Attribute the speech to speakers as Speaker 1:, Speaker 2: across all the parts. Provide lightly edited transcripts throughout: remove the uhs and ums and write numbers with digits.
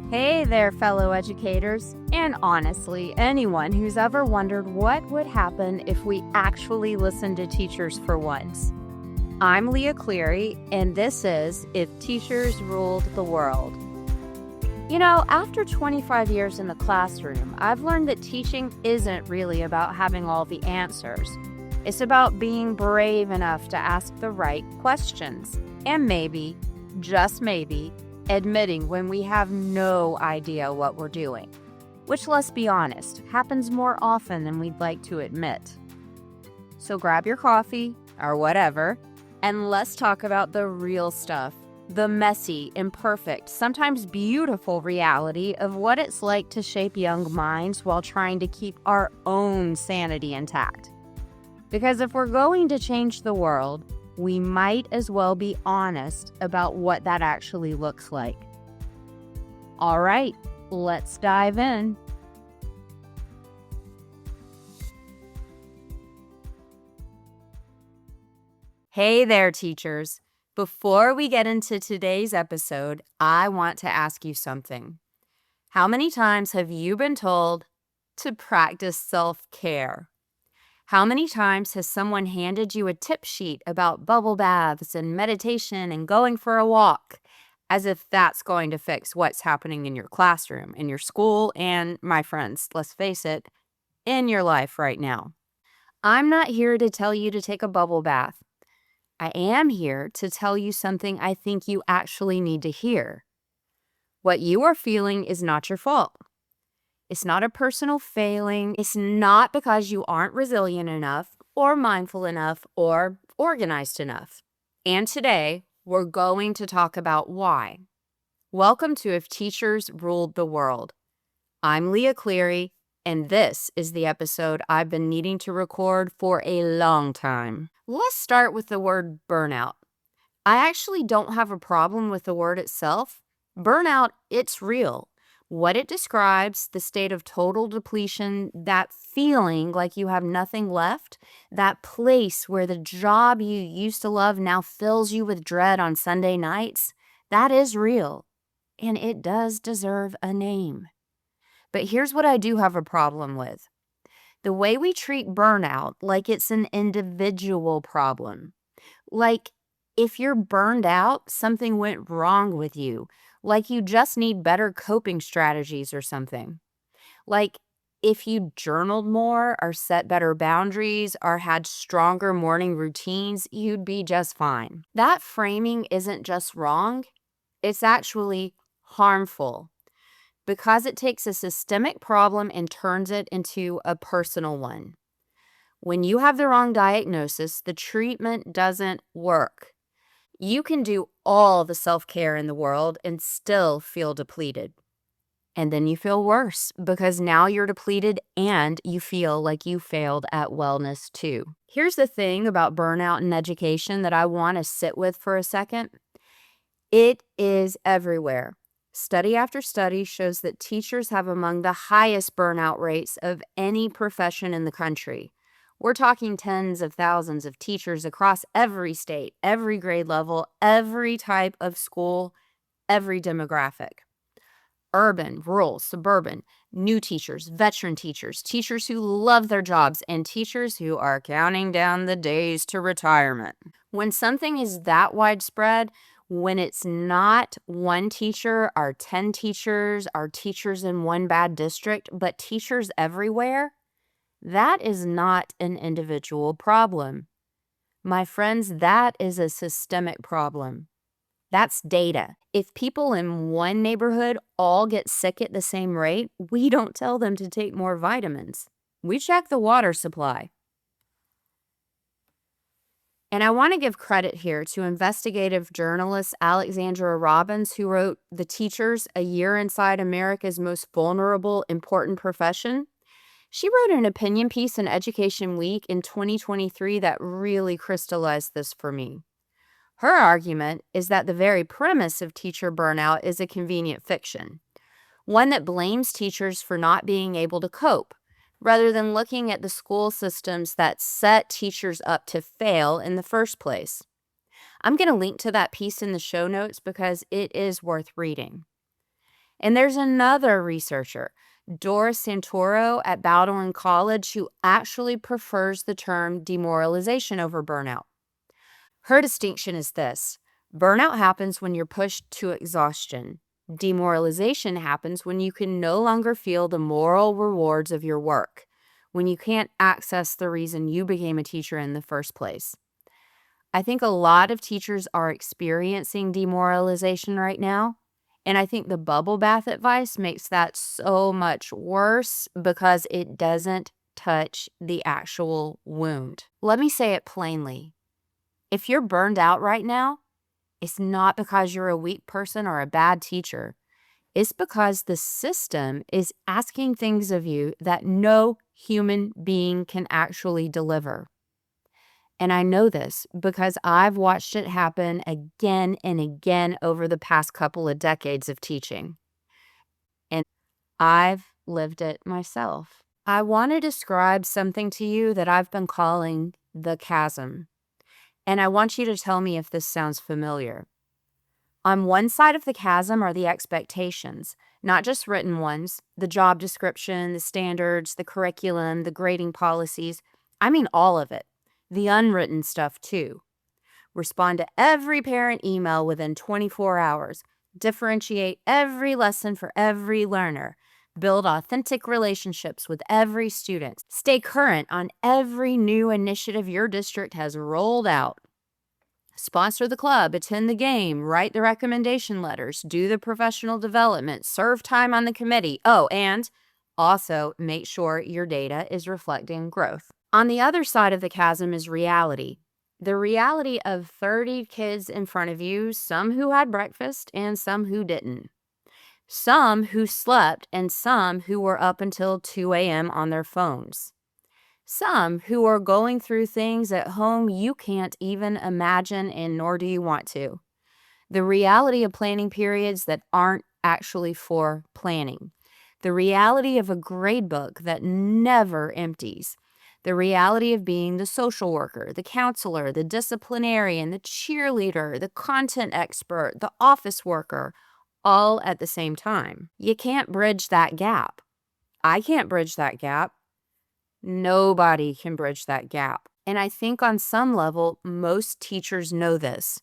Speaker 1: Hey there, fellow educators, and honestly, anyone who's ever wondered what would happen if we actually listened to teachers for once. I'm Leah Cleary, and this is If Teachers Ruled the World. You know, after 25 years in the classroom, I've learned that teaching isn't really about having all the answers. It's about being brave enough to ask the right questions, and maybe, just maybe, admitting when we have no idea what we're doing, which, let's be honest, happens more often than we'd like to admit. So grab your coffee, or whatever, and let's talk about the real stuff, the messy, imperfect, sometimes beautiful reality of what it's like to shape young minds while trying to keep our own sanity intact. Because if we're going to change the world, we might as well be honest about what that actually looks like. All right, let's dive in. Hey there, teachers. Before we get into today's episode, I want to ask you something. How many times have you been told to practice self-care? How many times has someone handed you a tip sheet about bubble baths and meditation and going for a walk, as if that's going to fix what's happening in your classroom, in your school, and, my friends, let's face it, in your life right now? I'm not here to tell you to take a bubble bath. I am here to tell you something I think you actually need to hear. What you are feeling is not your fault. It's not a personal failing. It's not because you aren't resilient enough or mindful enough or organized enough. And today, we're going to talk about why. Welcome to If Teachers Ruled the World. I'm Leah Cleary, and this is the episode I've been needing to record for a long time. Let's start with the word burnout. I actually don't have a problem with the word itself. Burnout, it's real. What it describes, the state of total depletion, that feeling like you have nothing left, that place where the job you used to love now fills you with dread on Sunday nights, that is real, and it does deserve a name. But here's what I do have a problem with. The way we treat burnout like it's an individual problem. Like, if you're burned out, something went wrong with you. Like you just need better coping strategies or something. Like if you journaled more or set better boundaries or had stronger morning routines, you'd be just fine. That framing isn't just wrong, it's actually harmful because it takes a systemic problem and turns it into a personal one. When you have the wrong diagnosis, the treatment doesn't work. You can do all the self-care in the world and still feel depleted. And then you feel worse because now you're depleted and you feel like you failed at wellness too. Here's the thing about burnout in education that I want to sit with for a second. It is everywhere. Study after study shows that teachers have among the highest burnout rates of any profession in the country. We're talking tens of thousands of teachers across every state, every grade level, every type of school, every demographic. Urban, rural, suburban, new teachers, veteran teachers, teachers who love their jobs, and teachers who are counting down the days to retirement. When something is that widespread, when it's not one teacher or 10 teachers or teachers in one bad district, but teachers everywhere, that is not an individual problem. My friends, that is a systemic problem. That's data. If people in one neighborhood all get sick at the same rate, we don't tell them to take more vitamins. We check the water supply. And I want to give credit here to investigative journalist Alexandra Robbins, who wrote The Teachers, A Year Inside America's Most Vulnerable, Important Profession. She wrote an opinion piece in Education Week in 2023 that really crystallized this for me. Her argument is that the very premise of teacher burnout is a convenient fiction, one that blames teachers for not being able to cope, rather than looking at the school systems that set teachers up to fail in the first place. I'm going to link to that piece in the show notes because it is worth reading. And there's another researcher, Doris Santoro at Bowdoin College, who actually prefers the term demoralization over burnout. Her distinction is this: burnout happens when you're pushed to exhaustion. Demoralization happens when you can no longer feel the moral rewards of your work, when you can't access the reason you became a teacher in the first place. I think a lot of teachers are experiencing demoralization right now. And I think the bubble bath advice makes that so much worse because it doesn't touch the actual wound. Let me say it plainly. If you're burned out right now, it's not because you're a weak person or a bad teacher. It's because the system is asking things of you that no human being can actually deliver. And I know this because I've watched it happen again and again over the past couple of decades of teaching. And I've lived it myself. I want to describe something to you that I've been calling the chasm. And I want you to tell me if this sounds familiar. On one side of the chasm are the expectations, not just written ones, the job description, the standards, the curriculum, the grading policies. I mean all of it. The unwritten stuff, too. Respond to every parent email within 24 hours. Differentiate every lesson for every learner. Build authentic relationships with every student. Stay current on every new initiative your district has rolled out. Sponsor the club, attend the game, write the recommendation letters, do the professional development, serve time on the committee. Oh, and also make sure your data is reflecting growth. On the other side of the chasm is reality. The reality of 30 kids in front of you, some who had breakfast and some who didn't. Some who slept and some who were up until 2 a.m. on their phones. Some who are going through things at home you can't even imagine, and nor do you want to. The reality of planning periods that aren't actually for planning. The reality of a grade book that never empties. The reality of being the social worker, the counselor, the disciplinarian, the cheerleader, the content expert, the office worker, all at the same time. You can't bridge that gap. I can't bridge that gap. Nobody can bridge that gap. And I think on some level, most teachers know this.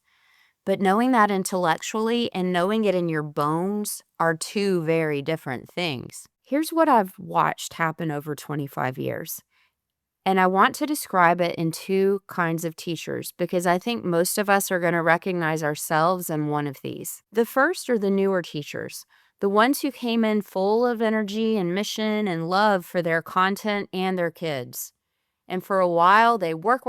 Speaker 1: But knowing that intellectually and knowing it in your bones are two very different things. Here's what I've watched happen over 25 years. And I want to describe it in two kinds of teachers because I think most of us are going to recognize ourselves in one of these. The first are the newer teachers, the ones who came in full of energy and mission and love for their content and their kids. And for a while, they work.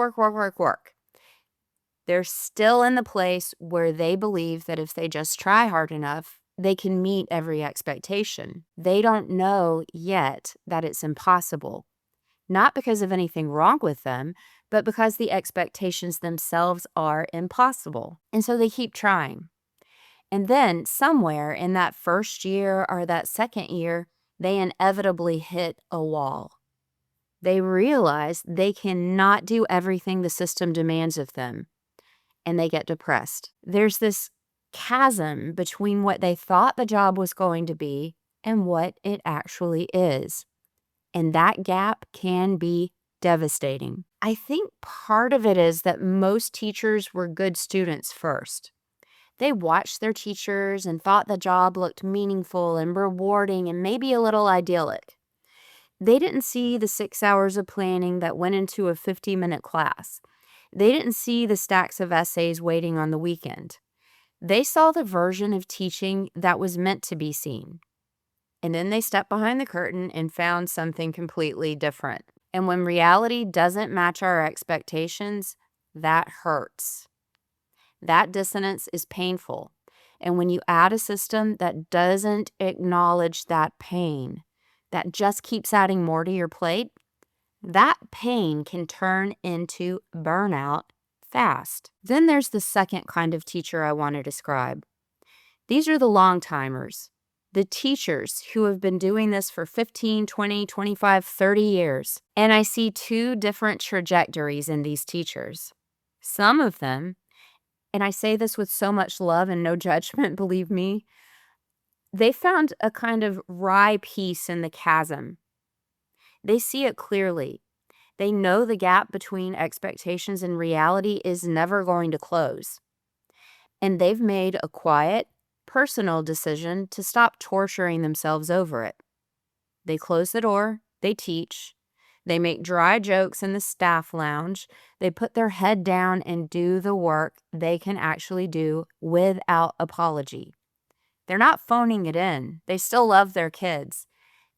Speaker 1: They're still in the place where they believe that if they just try hard enough, they can meet every expectation. They don't know yet that it's impossible. Not because of anything wrong with them, but because the expectations themselves are impossible. And so they keep trying. And then somewhere in that first year or that second year, they inevitably hit a wall. They realize they cannot do everything the system demands of them, and they get depressed. There's this chasm between what they thought the job was going to be and what it actually is. And that gap can be devastating. I think part of it is that most teachers were good students first. They watched their teachers and thought the job looked meaningful and rewarding and maybe a little idyllic. They didn't see the 6 hours of planning that went into a 50-minute class. They didn't see the stacks of essays waiting on the weekend. They saw the version of teaching that was meant to be seen. And then they stepped behind the curtain and found something completely different. And when reality doesn't match our expectations, that hurts. That dissonance is painful. And when you add a system that doesn't acknowledge that pain, that just keeps adding more to your plate, that pain can turn into burnout fast. Then there's the second kind of teacher I want to describe. These are the long timers. The teachers who have been doing this for 15, 20, 25, 30 years. And I see two different trajectories in these teachers. Some of them, and I say this with so much love and no judgment, believe me, They found a kind of wry peace in the chasm. They see it clearly. They know the gap between expectations and reality is never going to close. And they've made a quiet, personal decision to stop torturing themselves over it. They close the door, they teach, they make dry jokes in the staff lounge, they put their head down and do the work they can actually do without apology. They're not phoning it in. They still love their kids.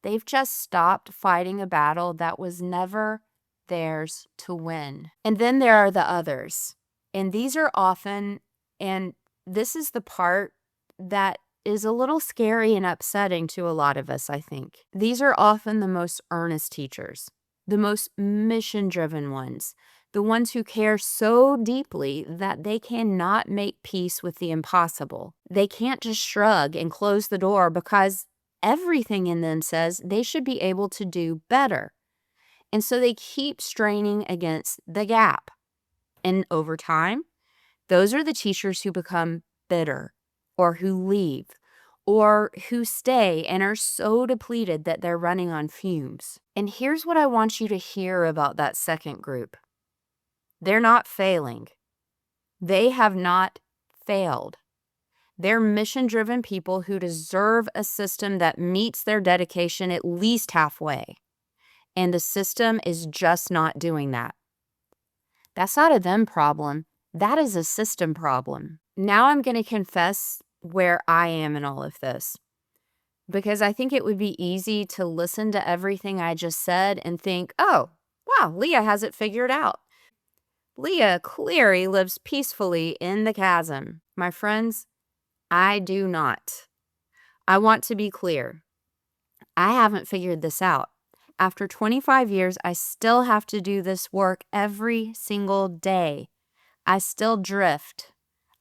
Speaker 1: They've just stopped fighting a battle that was never theirs to win. And then there are the others. And these are often, and this is the part that is a little scary and upsetting to a lot of us, I think. These are often the most earnest teachers, the most mission-driven ones, the ones who care so deeply that they cannot make peace with the impossible. They can't just shrug and close the door because everything in them says they should be able to do better. And so they keep straining against the gap. And over time, those are the teachers who become bitter or who leave or who stay and are so depleted that they're running on fumes. And here's what I want you to hear about that second group. They're not failing. They have not failed. They're mission-driven people who deserve a system that meets their dedication at least halfway. And the system is just not doing that. That's not a them problem. That is a system problem. Now I'm going to confess where I am in all of this, because I think it would be easy to listen to everything I just said and think, oh, wow, Leah has it figured out. Leah Cleary lives peacefully in the chasm. My friends, I do not. I want to be clear. I haven't figured this out. After 25 years, I still have to do this work every single day. I still drift.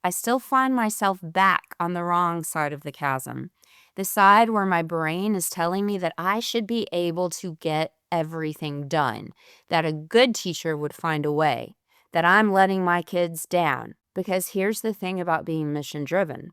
Speaker 1: I still find myself back on the wrong side of the chasm, the side where my brain is telling me that I should be able to get everything done, that a good teacher would find a way, that I'm letting my kids down. Because here's the thing about being mission-driven.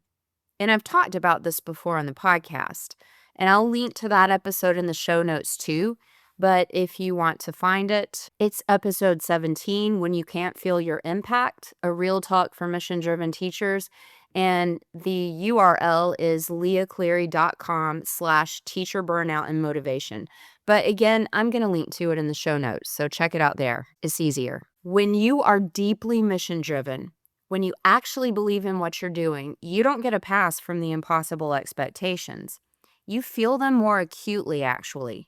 Speaker 1: And I've talked about this before on the podcast, and I'll link to that episode in the show notes too. But if you want to find it, it's episode 17, When You Can't Feel Your Impact, a real talk for mission-driven teachers. And the URL is leahcleary.com/teacher burnout and motivation. But again, I'm going to link to it in the show notes, so check it out there. It's easier. When you are deeply mission-driven, when you actually believe in what you're doing, you don't get a pass from the impossible expectations. You feel them more acutely, actually.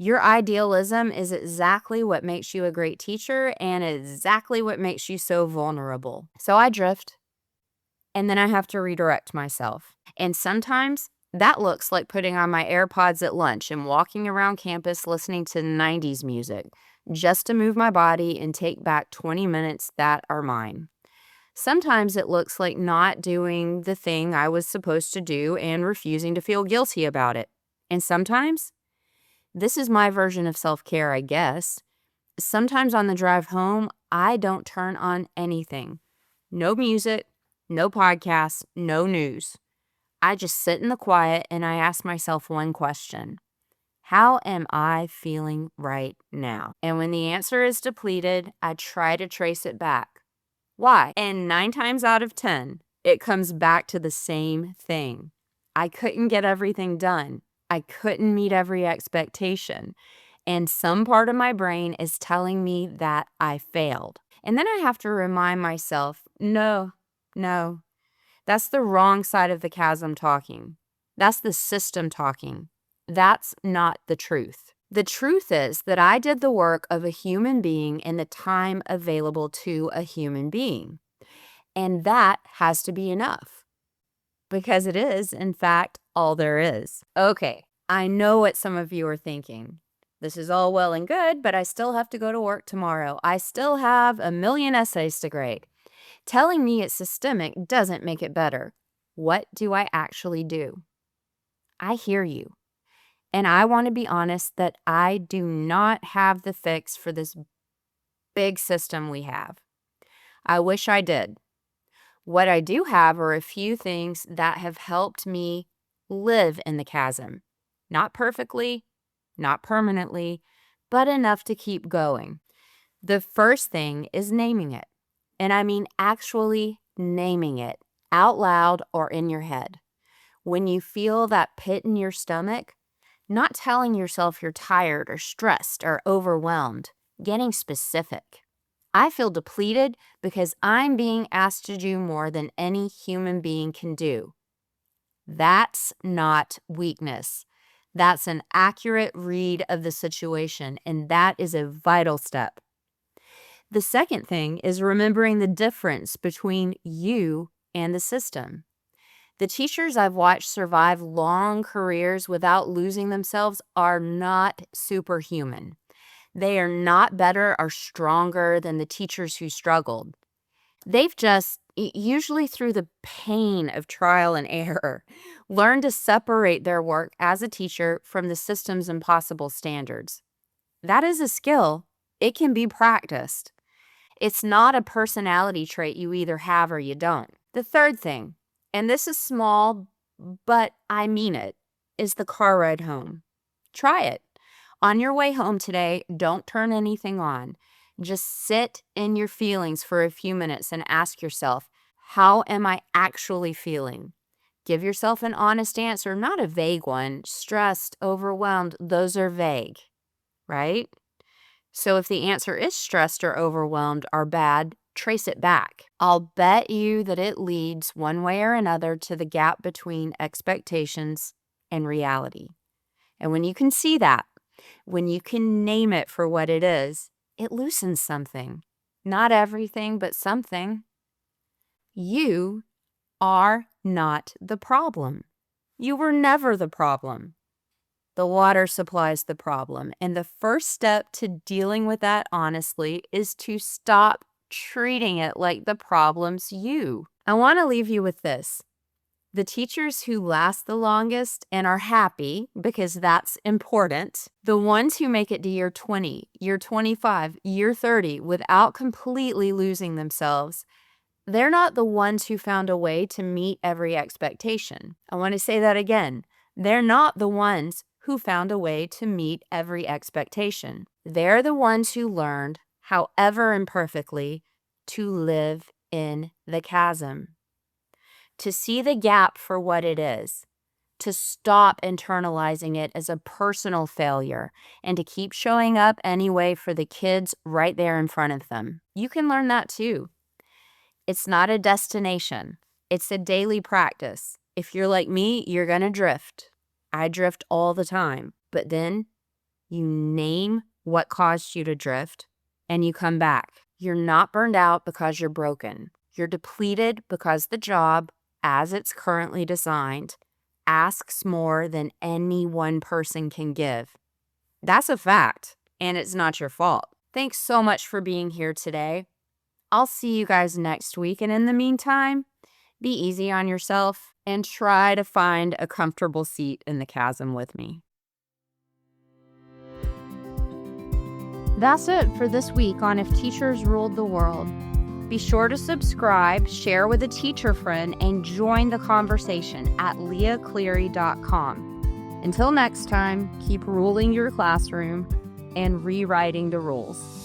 Speaker 1: Your idealism is exactly what makes you a great teacher and exactly what makes you so vulnerable. So I drift, and then I have to redirect myself. And sometimes that looks like putting on my AirPods at lunch and walking around campus listening to 90s music just to move my body and take back 20 minutes that are mine. Sometimes it looks like not doing the thing I was supposed to do and refusing to feel guilty about it. And sometimes, this is my version of self-care, I guess. Sometimes on the drive home, I don't turn on anything. No music, no podcasts, no news. I just sit in the quiet and I ask myself one question. How am I feeling right now? And when the answer is depleted, I try to trace it back. Why? And 9 times out of 10, it comes back to the same thing. I couldn't get everything done. I couldn't meet every expectation. And some part of my brain is telling me that I failed. And then I have to remind myself, no, that's the wrong side of the chasm talking. That's the system talking. That's not the truth. The truth is that I did the work of a human being in the time available to a human being. And that has to be enough. Because it is, in fact, all there is. Okay, I know what some of you are thinking. This is all well and good, but I still have to go to work tomorrow. I still have a million essays to grade. Telling me it's systemic doesn't make it better. What do I actually do? I hear you. And I want to be honest that I do not have the fix for this big system we have. I wish I did. What I do have are a few things that have helped me live in the chasm. Not perfectly, not permanently, but enough to keep going. The first thing is naming it. And I mean actually naming it out loud or in your head. When you feel that pit in your stomach, not telling yourself you're tired or stressed or overwhelmed, getting specific. I feel depleted because I'm being asked to do more than any human being can do. That's not weakness. That's an accurate read of the situation, and that is a vital step. The second thing is remembering the difference between you and the system. The teachers I've watched survive long careers without losing themselves are not superhuman. They are not better or stronger than the teachers who struggled. They've just, usually through the pain of trial and error, learned to separate their work as a teacher from the system's impossible standards. That is a skill. It can be practiced. It's not a personality trait you either have or you don't. The third thing, and this is small, but I mean it, is the car ride home. Try it. On your way home today, don't turn anything on. Just sit in your feelings for a few minutes and ask yourself, how am I actually feeling? Give yourself an honest answer, not a vague one. Stressed, overwhelmed, those are vague, right? So if the answer is stressed or overwhelmed or bad, trace it back. I'll bet you that it leads one way or another to the gap between expectations and reality. And when you can see that, when you can name it for what it is, it loosens something. Not everything, but something. You are not the problem. You were never the problem. The water supply's the problem. And the first step to dealing with that honestly is to stop treating it like the problem's you. I want to leave you with this. The teachers who last the longest and are happy, because that's important, the ones who make it to year 20, year 25, year 30 without completely losing themselves, they're not the ones who found a way to meet every expectation. I want to say that again. They're not the ones who found a way to meet every expectation. They're the ones who learned, however imperfectly, to live in the chasm. To see the gap for what it is, to stop internalizing it as a personal failure, and to keep showing up anyway for the kids right there in front of them. You can learn that too. It's not a destination. It's a daily practice. If you're like me, you're going to drift. I drift all the time. But then you name what caused you to drift and you come back. You're not burned out because you're broken. You're depleted because the job, as it's currently designed, asks more than any one person can give. That's a fact, and it's not your fault. Thanks so much for being here today. I'll see you guys next week, and in the meantime, be easy on yourself and try to find a comfortable seat in the chasm with me. That's it for this week on If Teachers Ruled the World. Be sure to subscribe, share with a teacher friend, and join the conversation at leahcleary.com. Until next time, keep ruling your classroom and rewriting the rules.